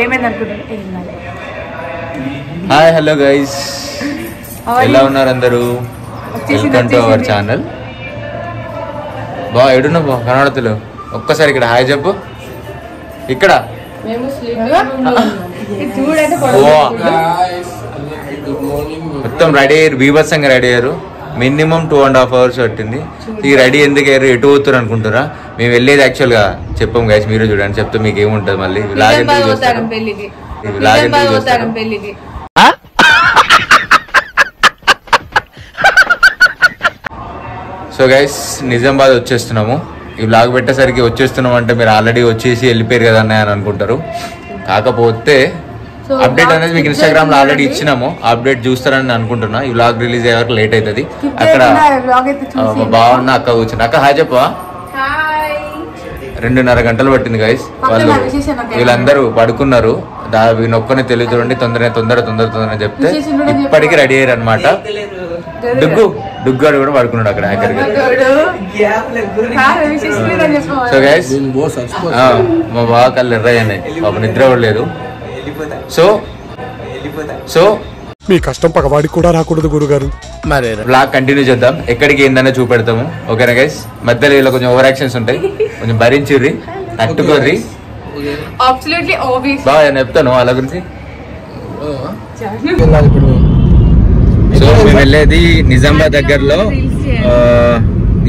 ఏమైంది అనుకుంటారు? ఏం కాదు. హాయ్ హలో గైస్, ఎలా ఉన్నారు అందరూ? Welcome to our channel. బా ఎడున్నా బా కనబడతలు. ఒక్కసారి ఇక్కడ హాయ్ చెప్పు. ఇక్కడ మొత్తం రెడీ అయ్యారు, బీభత్సంగా రెడీ అయ్యారు. మినిమం 2.5 hours పట్టింది. ఈ రెడీ ఎందుకు అయ్యారు, ఎటు పోతున్నారు అనుకుంటారా? మేము వెళ్ళేది యాక్చువల్గా చెప్పాం గైస్, మీరు చూడండి, చెప్తే మీకు ఏముంటుంది మళ్ళీ. సో గైస్ నిజామాబాద్ వచ్చేస్తున్నాము. ఈ బ్లాగ్ పెట్టేసరికి వచ్చేస్తున్నాం అంటే మీరు ఆల్రెడీ వచ్చేసి వెళ్ళిపోయారు కదా అన్నయ్య అని అనుకుంటారు. కాకపోతే అప్డేట్ అనేది మీకు ఇన్స్టాగ్రామ్ లో ఆల్రెడీ ఇచ్చినాము. అప్డేట్ చూస్తారని అనుకుంటున్నా. ఈ బ్లాగ్ రిలీజ్ అయ్యే వరకు లేట్ అవుతుంది. అక్కడ బాగున్న అక్క కూర్చుని, అక్క హాయ్ చెప్పా. 2.5 గంటలు పట్టింది గైస్. వాళ్ళు వీళ్ళందరూ పడుకున్నారు. నొక్కని తెలియదు చూడండి. తొందర చెప్తే ఇప్పటికీ రెడీ అయ్యారు అనమాట. డుగ్గాడు కూడా పడుకున్నాడు అక్కడ. సో గైస్ మా బాగా కళ్ళు ఎర్రయ్యాయి, పాప నిద్ర పడలేదు. సో మీ కష్టం పగవాడికి కూడా రాకూడదు గురుగారు. మరి బ్లాగ్ కంటిన్యూ చేద్దాం. ఎక్కడికి ఏందనే చూపెడతాము. ఓకేనా గైస్? మధ్యలో ఇలా కొంచెం ఓవర్ యాక్షన్స్ ఉంటాయి, కొంచెం భరించుర్రి, తట్టుకోర్రి. బాగా నేను చెప్తాను వాళ్ళ గురించి. సో మేము వెళ్ళేది నిజామాబాద్ దగ్గరలో.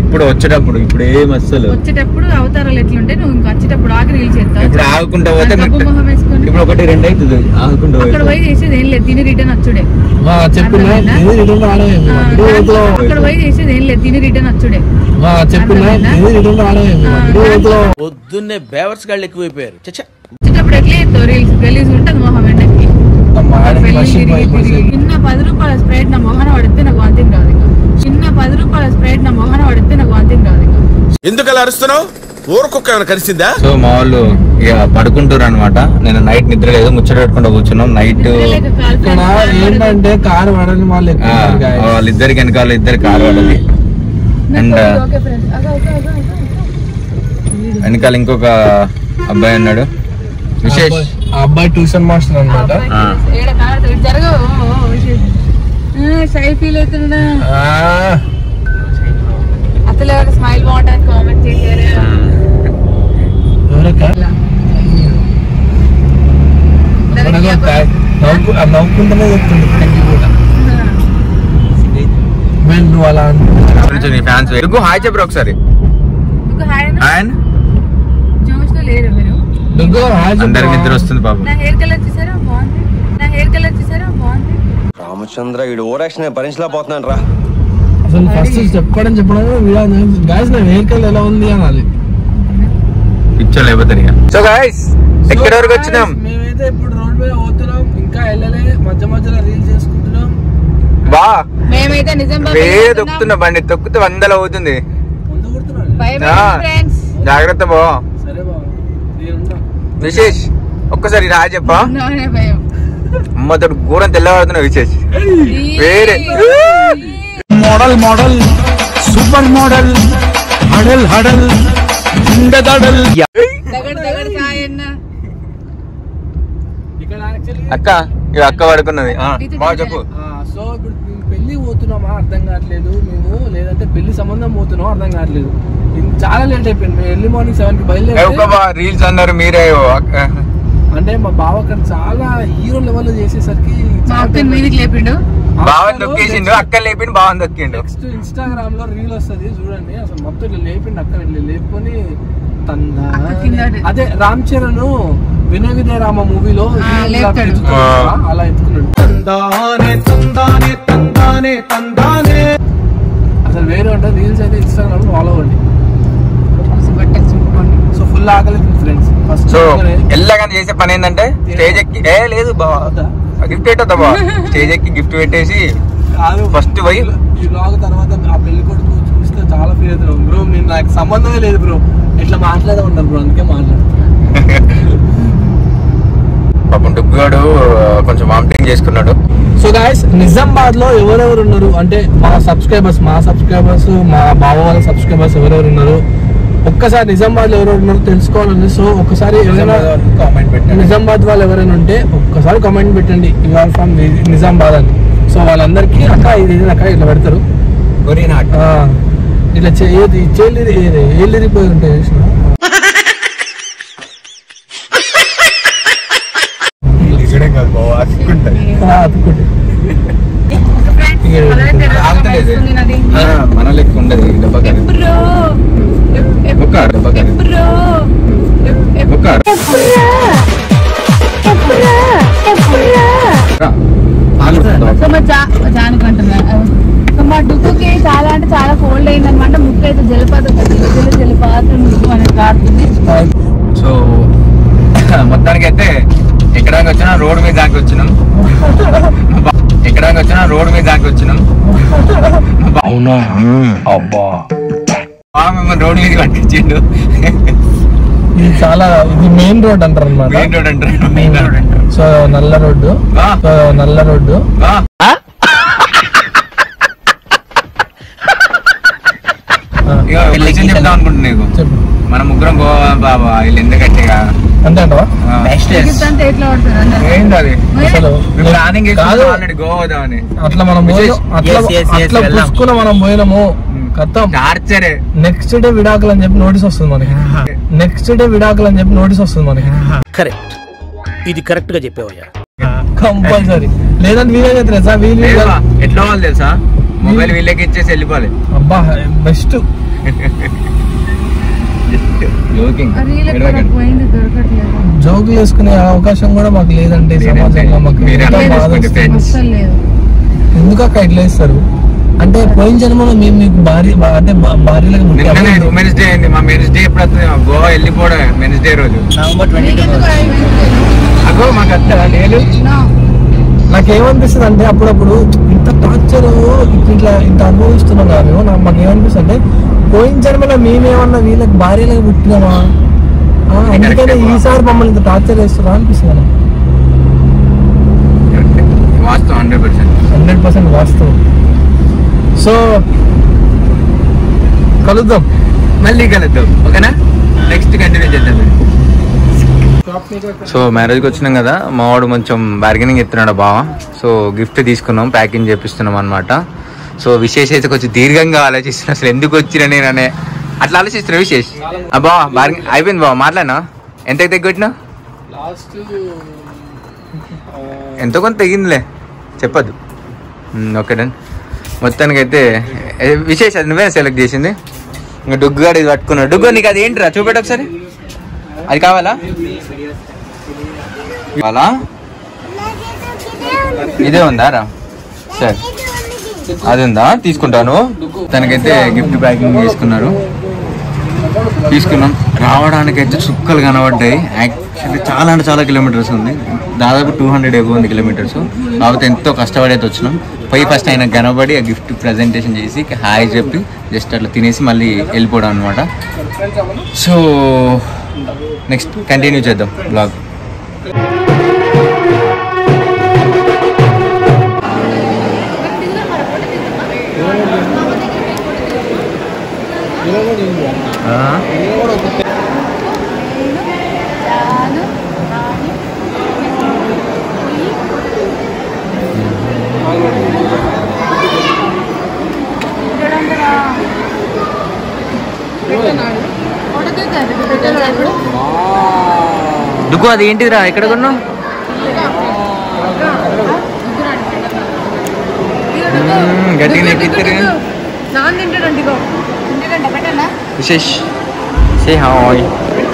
ఇప్పుడు వచ్చేటప్పుడు ఏం అసలు వచ్చేటప్పుడు అవతారాలు ఎట్లుంటే నువ్వు ఇంకా వచ్చేటప్పుడు ఆగి రీల్స్ చేస్తావు. ఇప్పుడు ఆగుకుంటా పోతే ఇప్పుడు 1-2 అవుతుంది. ఆగుకుంటా అక్కడ పోయి చేసేది ఏం లేదు, తిని రిటర్న్ వచ్చుడే. అక్కడ పోయి చేసేది ఏం లేదు, తిని రిటర్న్ వచ్చుడే. పొద్దున్నే బేవర్స్ గాళ్ళు ఎక్కువైపోయారు. వచ్చేటప్పుడు ఎట్లా చేస్తావు రీల్స్? గలీజ్ ఉంటుంది మొహం ఎండకి. చిన్న 10 రూపాయల స్ప్రైట్ నా మొహన పడితే నాకు వాంతింగ్ రాదు. చిన్న 10 రూపాయల స్ప్రైట్ నా మొహన పడితే నాకు వాంతింగ్ రాదు. ఎందుకు అలా అరుస్తున్నావు? ఊరుకొక్క ఏమైనా కలిసిందా? సో మా వాళ్ళు ఇక పడుకుంటారు అనమాట. నేను నైట్ నిద్ర లేదు, ముచ్చట పెట్టుకుంటూ కూర్చున్నాం. నైట్ ఏంటంటే కారు పడని వాళ్ళిద్దరికి వెనకాల ఇద్దరు కారు పడాలి. అండ్ వెనకాల ఇంకొక అబ్బాయి ఉన్నాడు, విశేష్. అబ్బాయి ట్యూషన్ మాస్టర్ అనమాట. ఫీల్ అవుతున్నా అసలు ఎవరు స్మైల్ బాగుంటుంది కామెంట్ చేశారు. నవ్వుకుంటూనే చెప్తుంది కూడా. నువ్వు అలా ఫ్యాన్స్ హాయ్ చెప్పరు ఒకసారి. అందరికి నిద్ర వస్తుంది పాపం. నా హెయిర్ కలర్ చూసారా బాగుంది. రామచంద్ర వీడు ఓరాక్షన్ భరించలేకపోతున్నాను రా. అసలు ఫస్ట్ చెప్పడం గాయస్ నా హెయిర్ కలర్ ఎలా ఉంది అనాలి. పిక్చర్ లేకపోతే. సో గాయస్ ఎక్కడి వరకు వచ్చినాం? మేమైతే ఇప్పుడు రోడ్ మీద పోతున్నాం, ఇంకా వెళ్ళలే. మధ్యలో రీల్స్ చేసుకుంటున్నాం. బా మేమైతే దొక్కుతున్నా, బండి తొక్కితే 100 అవుతుంది. జాగ్రత్త బా. సరే బాబు విశేష్ ఒక్కసారి హాయ్ చెప్పా. అమ్మతో ఘోరం తెల్లవాడుతున్నావు విశేష్. వేరే మోడల్ సూపర్ మోడల్ హడల్ అక్క అక్క పడుకున్నది. బాగా చెప్పు. సో ఇప్పుడు పెళ్లి పోతున్నామా అర్థం కావట్లేదు మేము, లేదంటే పెళ్లి సంబంధం పోతున్నామా అర్థం కావట్లేదు. చాలా లేట్ అయిపోయింది. మేము ఎర్లీ మార్నింగ్ 7కి బయలుదేరి రీల్స్ అన్నారు మీరే. అంటే మా బావ అక్కడ చాలా హీరో లెవెల్ లో చేసేసరికి లేపిండు. బావని దొక్కేసిండు, అక్క లేపిండు, బావని దొక్కిండు. నెక్స్ట్ ఇన్స్టాగ్రామ్ లో రీల్ వస్తుంది చూడండి. అసలు మొత్తం ఇట్లా లేపిండు, అక్క లేపుకొని అదే రామ్ చరణ్ వినయ వినయ రామ మూవీలో అలా ఎత్తుకున్నాడు. అసలు వేరే ఉంటుంది. రీల్స్ అయితే ఇన్స్టాగ్రామ్ లో ఫాలో అవ్వండి. సో ఫుల్ ఆకలి ఫ్రెండ్స్. సో ఎల్లగానే చేసే పని ఏంటంటే స్టేజ్ ఎక్కి లేదు బావా గిఫ్ట్ పెట్టద్దా బావా, స్టేజ్ ఎక్కి గిఫ్ట్ పెట్టేసి ఫస్ట్ పోయి ఈ బ్లాగ్ తర్వాత ఆ పెళ్లి కొడుకు చూస్తే చాలా ఫీల్ అవుతున్నాం. బ్రో నేను నాకు సంబంధమే లేదు బ్రో, ఇట్లా మాట్లాడే ఉంటాను బ్రో, అందుకే మాట్లాడు. పాపం డుగ్గాడు కొంచెం వామిటింగ్ చేసుకున్నాడు. సో గాయస్ నిజామాబాద్ లో ఎవరెవరు ఉన్నారు అంటే మా సబ్స్క్రైబర్స్ మా బావ వాళ్ళ సబ్స్క్రైబర్స్ ఎవరెవరు ఉన్నారు ఒక్కసారి నిజామాబాద్ లో ఎవరు ఉన్నారో తెలుసుకోవాలని. సో ఒక్కసారి ఎవరైనా నిజామాబాద్ వాళ్ళు ఎవరైనా ఉంటే ఒక్కసారి కామెంట్ పెట్టండి ఇవాళ ఫ్రమ్ నిజామాబాద్ అని. సో వాళ్ళందరికీ అక్క ఇది అక్క ఇట్లా పెడతారు, ఇట్లా ఏళ్ళిరిపోయి ఉంటాయి చూసిన. మన లెక్క ఉండదు మా డుక్కుకి చాలా అంటే చాలా కోల్డ్ అయింది అనమాట. ముక్కు అయితే జలపాతం అనేది కారుతుంది. సో మొత్తానికి అయితే ఎక్కడానికి వచ్చినా రోడ్ మీద దాకా వచ్చినాం. అవునా? అబ్బా మిమ్మల్ని రోడ్ మీద పట్టించిండు. ఇది చాలా ఇది మెయిన్ రోడ్ అంటారు అనమాట. మెయిన్ రోడ్ అంటారు. సో నల్ల రోడ్డు చెప్దాం అనుకుంటున్నా నీకు. మన ముగ్గురం గోవా బాబా వీళ్ళు ఎందుకంటే అంతే అంటవా? ప్లానింగ్ గోవా వద్దామని అట్లా మనం మనం పోయినాము. టార్చరే. నెక్స్ట్ డే విడాకులు అని చెప్పి నోటీస్ వస్తుంది మనకి. కరెక్ట్, ఇది కరెక్ట్ గా చెప్పావయ్యా. కంపల్సరీ. లేదంటే వీలే తెలుసా, ఎట్లా వాళ్ళు తెలుసా, మొబైల్ వీళ్ళకి ఇచ్చేసి వెళ్ళిపోవాలి. అబ్బా బెస్ట్. జోకులు వేసుకునే అవకాశం కూడా మాకు లేదంటే సమాజంలో. మాకు ఎందుకు అక్క ఇట్లా వేస్తారు అంటే పోయిన జన్మలో మేము మీకు భార్యలకు ఉమెన్స్ డే అయింది. మా మెన్స్ డే ఎప్పుడు వస్తుంది? గోవా వెళ్ళిపోవడం మెన్స్ డే రోజు. అగో మాకు వస్తుందా? లేదు. నాకేమనిపిస్తుంది అంటే అప్పుడప్పుడు ఇంత టార్చర్ ఇంత అనుభవిస్తున్నాం కదా మేము. మాకు ఏమనిపిస్తుంది అంటే పోయిన జన్మలో మేమేమన్నా వీళ్ళకి భార్యలకు పుట్టినామా, అందుకనే ఈసారి మమ్మల్ని ఇంత టార్చర్ చేస్తున్నా అనిపిస్తుంది. 100% వాస్తవం. సో మళ్ళీ కలుద్దాం, ఓకేనా? నెక్స్ట్ కంటిన్యూ చేద్దాం. సో మ్యారేజ్కి వచ్చినాం కదా, మా వాడు కొంచెం బార్గెనింగ్ ఎత్తున్నాడు బావ. సో గిఫ్ట్ తీసుకున్నాం, ప్యాకింగ్ చేపిస్తున్నాం అనమాట. సో విశేష్ అయితే కొంచెం దీర్ఘంగా ఆలోచిస్తున్నా, అసలు ఎందుకు వచ్చినా నేననే అట్లా ఆలోచిస్తున్నా. విశేష్ బా బార్గెన్ అయిపోయింది బావ, మాట్లాడినా ఎంత తగ్గొట్టినా? ఎంతో కొంత తెగిందిలే, చెప్పద్దు. Okay done. మొత్తానికి అయితే విశేష్ అది నువ్వే సెలెక్ట్ చేసింది. ఇంకా డుగ్గుగాడు ఇది పట్టుకున్నాడు. డుగ్గు నీకు అది ఏంటిరా చూపెట్టు ఒకసారి. అది కావాలా? ఇదే ఉందా రా? సరే అది ఉందా, తీసుకుంటాను. తనకైతే గిఫ్ట్ ప్యాకింగ్ తీసుకున్నాం. రావడానికి అయితే చుక్కలు కనబడ్డాయి. యాక్చువల్లీ చాలా అంటే చాలా కిలోమీటర్స్ ఉంది, దాదాపు 200 ఎబో ఉంది కిలోమీటర్స్. కాకపోతే ఎంతో కష్టపడి అయితే వచ్చినాం. పోయి ఫస్ట్ ఆయన కనబడి ఆ గిఫ్ట్ ప్రజెంటేషన్ చేసి హాయ్ చెప్పి జస్ట్ అట్లా తినేసి మళ్ళీ వెళ్ళిపోవడం అనమాట. సో నెక్స్ట్ కంటిన్యూ చేద్దాం బ్లాగ్. దుక్కు అది ఏంటిదిరా, ఎక్కడ కొన్నావు? గట్టిగా విశేష్ హాయ్.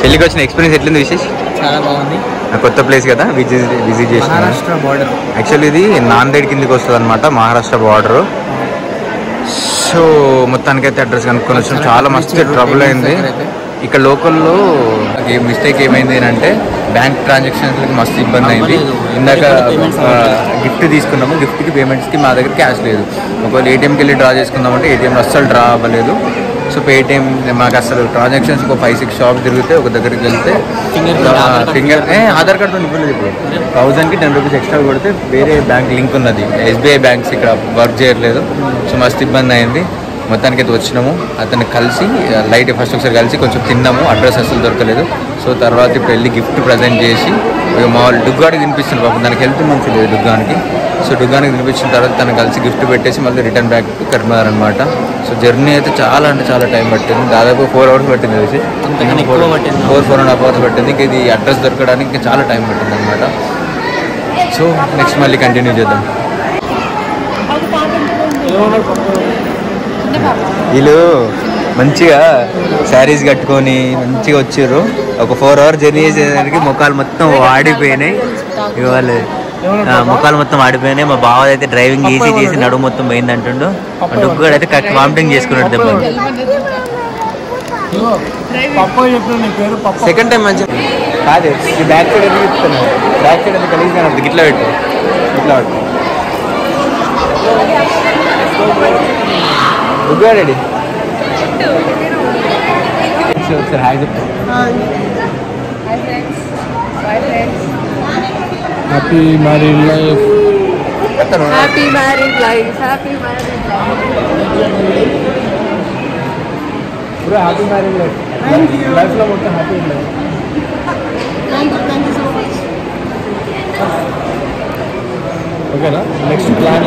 చెల్లికి వచ్చిన ఎక్స్పీరియన్స్ ఎట్లుంది విశేష్? చాలా బాగుంది. కొత్త ప్లేస్ కదా, విజిట్ చేసిన. మహారాష్ట్ర బార్డర్ యాక్చువల్లీ ఇది నాందేడ్ కిందకి వస్తుంది అనమాట, మహారాష్ట్ర బార్డర్. సో మొత్తానికైతే అడ్రస్ కనుక్కొని వచ్చినాం. చాలా మస్తు ట్రబుల్ అయింది ఇక్కడ లోకల్లో. మిస్టేక్ ఏమైంది అంటే బ్యాంక్ ట్రాన్సాక్షన్స్కి మస్తు ఇబ్బంది అయింది. ఇందాక గిఫ్ట్ తీసుకున్నాము, గిఫ్ట్కి పేమెంట్స్కి మా దగ్గర క్యాష్ లేదు. ఒకవేళ ఏటీఎంకి వెళ్ళి డ్రా చేసుకుందామంటే ఏటీఎంలో అస్సలు డ్రా అవ్వలేదు. సో పేటిఎం మాకు అసలు ట్రాన్సాక్షన్స్ ఒక 5-6 షాప్స్ తిరిగితే ఒక దగ్గరికి వెళ్తే ఫింగర్ ఆధార్ కార్డుతో ఇవ్వలేదు. ఇప్పుడు 1000కి 10 రూపీస్ ఎక్స్ట్రా కొడితే వేరే బ్యాంక్ లింక్ ఉన్నది, ఎస్బీఐ బ్యాంక్స్ ఇక్కడ వర్క్ చేయట్లేదు. సో మస్తు ఇబ్బంది అయింది. మొత్తానికి అయితే వచ్చినాము. అతన్ని కలిసి లైట్ ఫస్ట్ ఒకసారి కలిసి కొంచెం తిన్నాము. అడ్రస్ అసలు దొరకలేదు. సో తర్వాత ఇప్పుడు వెళ్ళి గిఫ్ట్ ప్రజెంట్ చేసి మా వాళ్ళు డుగ్గాడికి తినిపిస్తున్నారు. పాపం దానికి హెల్త్ మంచి లేదు డుగ్గానికి. సో డుగ్గానికి తినిపించిన తర్వాత తను కలిసి గిఫ్ట్ పెట్టేసి మళ్ళీ రిటర్న్ బ్యాక్ టు కరీంనగర్ అనమాట. సో జర్నీ అయితే చాలా అంటే చాలా టైం పట్టింది. దాదాపు 4 hours పట్టింది. తెలిసి 4.5 hours పట్టింది. ఇంకా ఇది అడ్రస్ దొరకడానికి ఇంకా చాలా టైం పట్టింది అనమాట. సో నెక్స్ట్ మళ్ళీ కంటిన్యూ చేద్దాం. వీళ్ళు మంచిగా శారీస్ కట్టుకొని మంచిగా వచ్చారు. ఒక 4 hours జర్నీ చేసేసరికి ముఖాలు మొత్తం వాడిపోయినాయి. ఇవాళ ముఖాలు మొత్తం ఆడిపోయినాయి. మా బావ అయితే డ్రైవింగ్ ఈజీ చేసి నడుము మొత్తం పోయింది అంటుండు. డుగ్గుడు అయితే కరెక్ట్ వామిటింగ్ చేసుకున్నాడు దెబ్బ. సెకండ్ టైం మంచిగా కాదు. ఈ బ్యాక్ సైడ్ ఎందుకు చెప్తున్నాను? బ్యాక్ సైడ్ ఎందుకు కలిసి కనబడుతుంది. గిట్లా పెట్టు, ఇట్లా పెట్టు. డుగ్గాడు ఒకసారి హాయ్ చెప్తా. Happy married life. Happy married life. Happy married పూరా హ్యాపీ మ్యారీడ్ లైఫ్. లైఫ్లో మొత్తం హ్యాపీ లైఫ్. ఓకేనా? నెక్స్ట్ ప్లాన్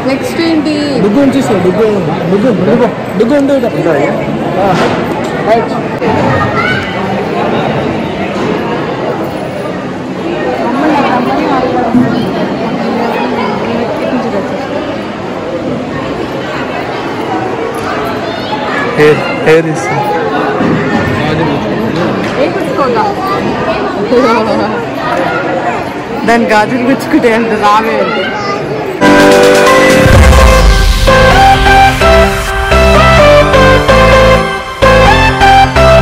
నెక్స్ట్ ఏంటి? డుగ్గు ఉంచేస్తావు. డుగ్గు ఉండు. రైట్. హెయిర్ ఇస్తా. దాని గాజులు గుచ్చుకుంటే అంటే రావే.